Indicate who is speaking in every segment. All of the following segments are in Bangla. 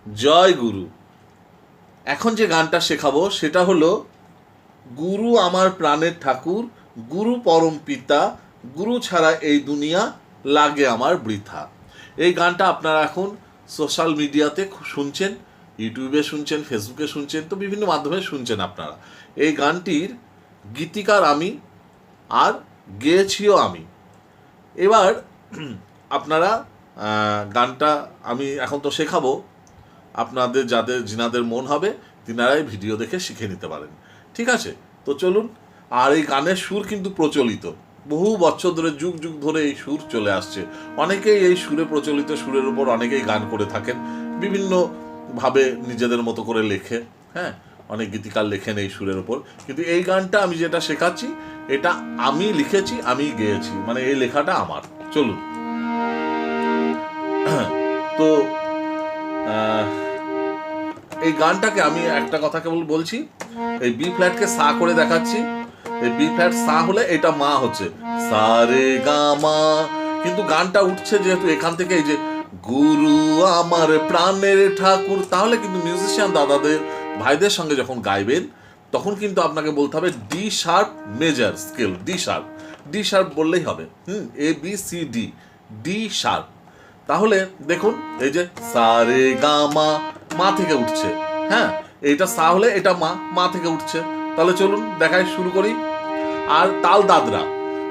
Speaker 1: জয় গুরু। এখন যে গানটা শেখাবো সেটা হলো গুরু আমার প্রাণের ঠাকুর, গুরু পরম পিতা, গুরু ছাড়া এই দুনিয়া লাগে আমার বৃথা। এই গানটা আপনারা এখন সোশ্যাল মিডিয়াতে শুনছেন, ইউটিউবে শুনছেন, ফেসবুকে শুনছেন, তো বিভিন্ন মাধ্যমে শুনছেন আপনারা। এই গানটির গীতিকার আমি, আর গেয়েছিও আমি। এবার আপনারা গানটা আমি এখন তো শেখাবো, আপনাদের যিনাদের মন হবে তিনারাই ভিডিও দেখে শিখে নিতে পারেন। ঠিক আছে, তো চলুন। আর এই গানের সুর কিন্তু প্রচলিত, বহু বছর ধরে, যুগ যুগ ধরে এই সুর চলে আসছে। অনেকেই এই সুরে, প্রচলিত সুরের উপর অনেকেই গান করে থাকেন, বিভিন্নভাবে নিজেদের মতো করে লেখে। হ্যাঁ, অনেক গীতিকার লেখেন এই সুরের উপর। কিন্তু এই গানটা আমি যেটা শেখাচ্ছি, এটা আমি লিখেছি, আমি গেয়েছি, মানে এই লেখাটা আমার। চলুন। তো এই গানটাকে আমি একটা কথা কেবল বলছি, এই বি ফ্ল্যাটকে সা করে দেখাচ্ছি। এই বি ফ্ল্যাট সা হলে এটা মা হচ্ছে সা রে গা মা, কিন্তু গানটা উঠছে যেহেতু এখান থেকে, এই যে গুরু আমার প্রাণের ঠাকুর, তাহলে কিন্তু মিউজিশিয়ান দাদাদের, ভাইদের সঙ্গে যখন গাইবেন তখন কিন্তু আপনাকে বলতে হবে D sharp major scale, D sharp, D sharp বললেই হবে। A B C D, D sharp. তাহলে দেখুন, এই যে সা রে গা মা, মা থেকে উঠছে। হ্যাঁ, এইটা সা হলে এটা মা, মা থেকে উঠছে। তাহলে চলুন দেখাই, শুরু করি। আর তাল দাদরা,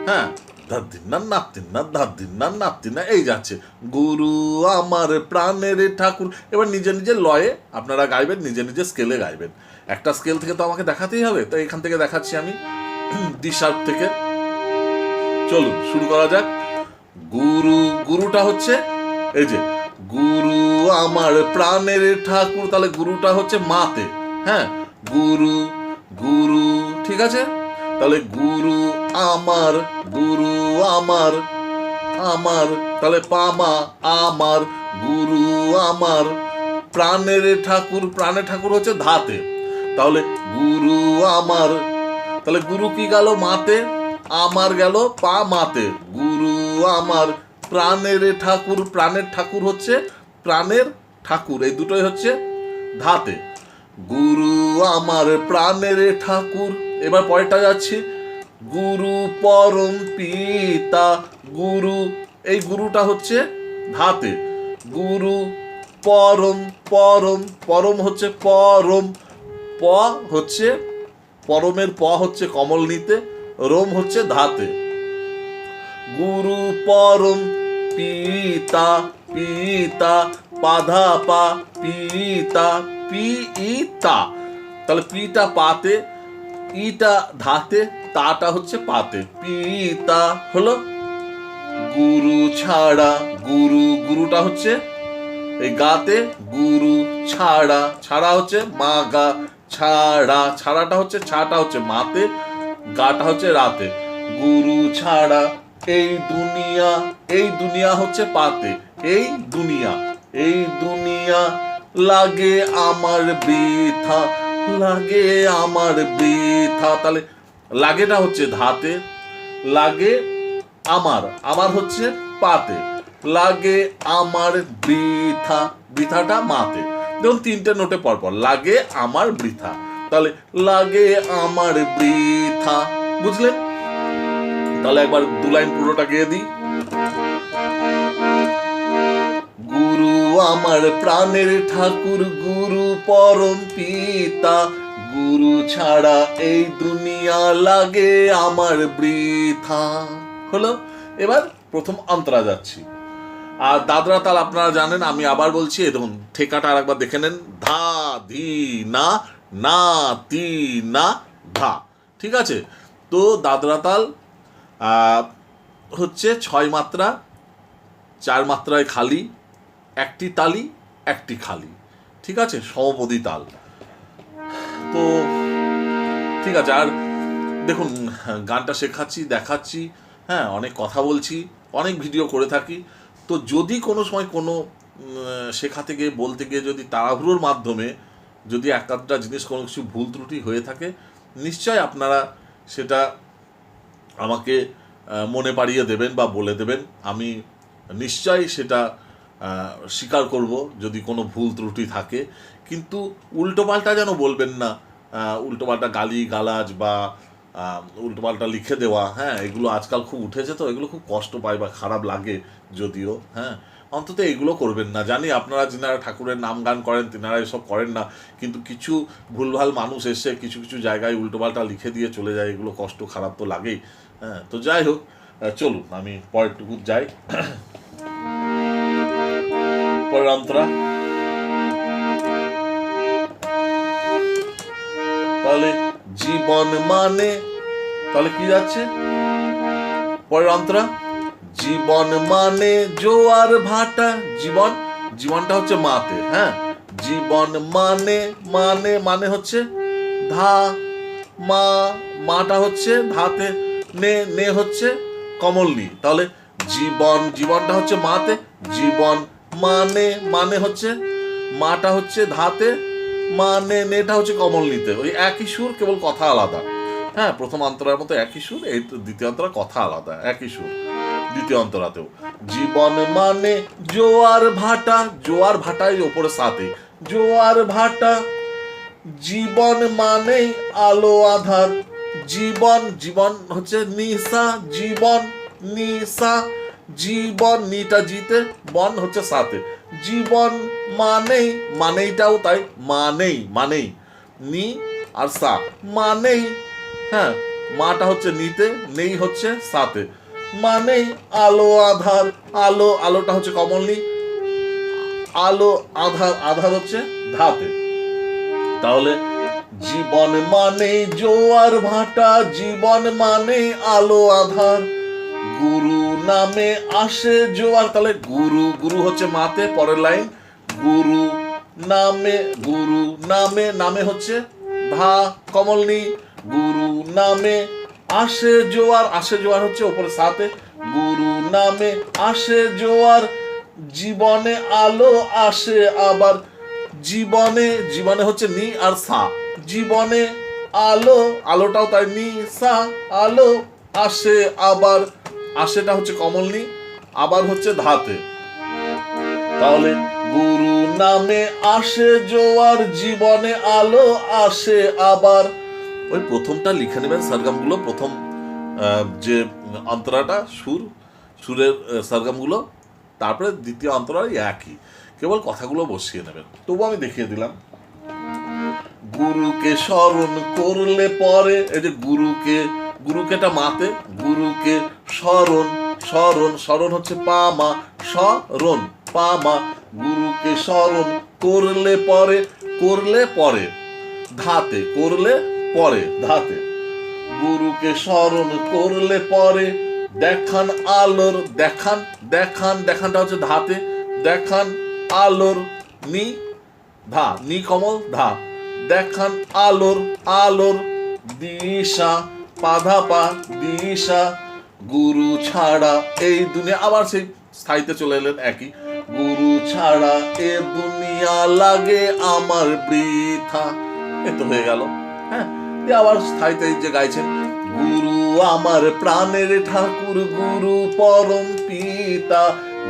Speaker 1: হ্যাঁ, ধাদ্দিন্না নাপতিন্না, ধাদ্দিন্না নাপতিন্না, এই যাচ্ছে গুরু আমার প্রাণের ঠাকুর। এবার নিজে নিজে লয়ে আপনারা গাইবেন, নিজে নিজে স্কেলে গাইবেন। একটা স্কেল থেকে তো আমাকে দেখাতেই হবে, তো এখান থেকে দেখাচ্ছি আমি ডি শার্প থেকে। চলুন শুরু করা যাক। গুরু, গুরুটা হচ্ছে এই যে গুরু আমার প্রাণের ঠাকুর, তাহলে গুরুটা হচ্ছে মাতে। হ্যাঁ, গুরু, গুরু, ঠিক আছে। তাহলে গুরু আমার, গুরু আমার, আমার, তাহলে পামা আমার, গুরু আমার প্রাণের ঠাকুর, প্রাণের ঠাকুর হচ্ছে ধাতে। তাহলে গুরু আমার, তাহলে গুরু কি গেল মাতে, আমার গেল পা মাতে। গুরু আমার প্রাণের ঠাকুর, প্রাণের ঠাকুর হচ্ছে প্রাণের ঠাকুর, এই দুটোই হচ্ছে ধাতে। গুরু আমার প্রাণের ঠাকুর। এবার পরেরটা যাচ্ছি, গুরু পরম পিতা, গুরু, এই গুরুটা হচ্ছে ধাতে। গুরু পরম, পরম, পরম হচ্ছে পরম, প হচ্ছে পরমের প হচ্ছে কমল নিতে, রোম হচ্ছে ধাতে। গুরু পরম পিতা, পিতা, পাধা পা, পিতা, পিতা, তাহলে পিটা পাতে, ইটা ধাতে, তাটা হচ্ছে পাতে, পিতা হলো। গুরু ছাড়া, গুরু, গুরুটা হচ্ছে এই গাতে, গুরু ছাড়া, ছাড়া হচ্ছে মা গা, ছাড়া, ছাড়াটা হচ্ছে, ছাটা হচ্ছে মাতে, গাটা হচ্ছে রাতে। গুরু ছাড়া এই দুনিয়া, এই দুনিয়া হচ্ছে পাতে, এই দুনিয়া, এই দুনিয়া লাগে আমার বৃথা, লাগে আমার বৃথা, তাহলে লাগেটা হচ্ছে ধাতে, লাগে আমার, আমার হচ্ছে পাতে, লাগে আমার বৃথা, বৃথাটা মাতে। দেখুন তিনটে নোটে পরপর, লাগে আমার বৃথা, তাহলে লাগে আমার বৃথা, বুঝলেন? তাহলে একবার দু লাইন পুরোটা গেয়ে দিই। গুরু আমার প্রাণের ঠাকুর, গুরু পরম পিতা, গুরু ছাড়া এই দুনিয়া লাগে আমার বৃথা। হলো। এবার প্রথম অন্তরা যাচ্ছি। আর দাদরা তাল আপনারা জানেন, আমি আবার বলছি, এই দেখুন ঠেকাটা আর একবার দেখে নেন, ধা ধি না, না তি না ধা। ঠিক আছে, তো দাদরা তাল হচ্ছে 6 মাত্রা, 4 মাত্রায় খালি, একটি তালি, একটি খালি। ঠিক আছে, সমপদী তাল। তো ঠিক আছে, আর দেখুন গানটা শেখাচ্ছি, দেখাচ্ছি, হ্যাঁ, অনেক কথা বলছি, অনেক ভিডিও করে থাকি। তো যদি কোনো সময় কোনো শেখাতে গিয়ে, বলতে গিয়ে যদি তাড়াহুড়োর মাধ্যমে যদি একটা জিনিস, কোনো কিছু ভুল ত্রুটি হয়ে থাকে, নিশ্চয় আপনারা সেটা আমাকে মনে পাড়িয়ে দেবেন বা বলে দেবেন। আমি নিশ্চয়ই সেটা স্বীকার করব যদি কোনো ভুল ত্রুটি থাকে, কিন্তু উল্টোপাল্টা যেন বলবেন না, উল্টোপাল্টা গালি গালাজ বা উল্টোপাল্টা লিখে দেওয়া, হ্যাঁ, এগুলো আজকাল খুব উঠেছে, তো এগুলো খুব কষ্ট পায় বা খারাপ লাগে যদিও, হ্যাঁ, অন্তত এগুলো করবেন না। জানি আপনারা যিনারা ঠাকুরের নাম গান করেন তিনারা এসব করেন না, কিন্তু কিছু ভুলভাল মানুষ এসে কিছু কিছু জায়গায় উল্টোপাল্টা লিখে দিয়ে চলে যায়, এগুলো কষ্ট খারাপ তো লাগেই, হ্যাঁ। তো যাই হোক, চলুন আমি পরেরটুকু যাই। পরের অন্তরা, তাহলে জীবন মানে, তাহলে কি যাচ্ছে পরের অন্তরা, জীবন মানে জোয়ার ভাটা, জীবন, জীবনটা হচ্ছে মাতে, হ্যাঁ, জীবন মানে মানে মানে হচ্ছে ধা, মা, মাটা হচ্ছে ধাতে, নে, নে হচ্ছে কমলনি, তাহলে জীবন, জীবনটা হচ্ছে মাতে, জীবন মানে মানে হচ্ছে মাটা হচ্ছে ধাতে, মানে নেটা হচ্ছে কমলনিতে, ওই একই সুর, কেবল কথা আলাদা, হ্যাঁ, প্রথম অন্তরার মতো একই সুর, এই দ্বিতীয় অন্তরা কথা আলাদা, একই সুর দ্বিতীয় অন্তরাতেও। জীবন মানে জোয়ার ভাটা, জোয়ার ভাটায় ওপরে সাথে, জোয়ার ভাটা, জীবন মানেই আলো আধার, জীবন, জীবন হচ্ছে নিশা, জীবন নিশা, জীবন, নিটা জিতে, বন হচ্ছে সাথে, জীবন মানেই, মানেইটাও তাই, মানেই, মানেই, নি আর সা, মানেই, হ্যাঁ, মাটা হচ্ছে নিতে, নেই হচ্ছে সাথে, মানেই আলো আধার, আলো, আলোটা হচ্ছে কমলনি, আলো আধার, আধার হচ্ছে ধাতে, তাহলে জীবন মানে জোয়ার ভাটা, জীবন মানে আলো আধার, গুরু নামে আসে জোয়ার, তাহলে গুরু, গুরু হচ্ছে মাতে, পরের লাইন, গুরু নামে, গুরু নামে, নামে হচ্ছে ধা কমলনি, গুরু নামে আসে জোয়ার, আসে জোয়ার হচ্ছে ওপরে সাথে, গুরু নামে আসে জোয়ার, জীবনে আলো আসে আবার, জীবনে, জীবনে হচ্ছে নি আর সা, জীবনে আলো, আলোটাও তাই, নি সা, আলো আসে আবার, আসেটা হচ্ছে কমলনি, আবার হচ্ছে ধাতে, তাহলে গুরু নামে আসে জোয়ার, জীবনে আলো আসে আবার। ওই প্রথমটা লিখে নেবেন সরগমগুলো, প্রথম যে অন্তরাটা সুর, সুরের সরগমগুলো, তারপরে দ্বিতীয় অন্তরা একই, কেবল কথাগুলো বসিয়ে নেবেন। তবু আমি দেখিয়ে দিলাম। গুরুকে স্মরণ করলে পরে, এই যে গুরুকে, গুরুকেটা মাতে, গুরুকে স্মরণ, স্মরণ, স্মরণ হচ্ছে পামা, স্মরণ পামা, গুরুকে স্মরণ করলে পরে, করলে পরে ধাতে, করলে পরে ধাতে, গুরুকে স্মরণ করলে পরে দেখান আলোর, দেখান, দেখান, দেখানটা হচ্ছে ধাতে, দেখান আলোর, নি ধা, নি কমল ধা, দেখান আলোর, আলোর দিশা, পাধা পা দিশা, গুরু ছাড়া এই দুনিয়া, আবার সেই স্থায়ীতে চলে এলেন একই, গুরু ছাড়া এ দুনিয়া লাগে আমার বৃথা, এ তো হয়ে গেল, হ্যাঁ, আবার স্থায়ীতে যে গাইছেন, গুরু আমার প্রাণের ঠাকুর, গুরু পরম পিতা,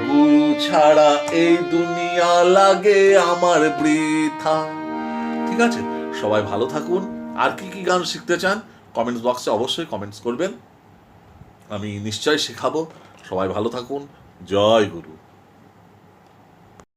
Speaker 1: গুরু ছাড়া এই দুনিয়া লাগে আমার বৃথা। ঠিক আছে, সবাই ভালো থাকুন। আর কি কি গান শিখতে চান কমেন্টস বক্সে অবশ্যই কমেন্টস করবেন, আমি নিশ্চয়ই শেখাবো। সবাই ভালো থাকুন। জয় গুরু।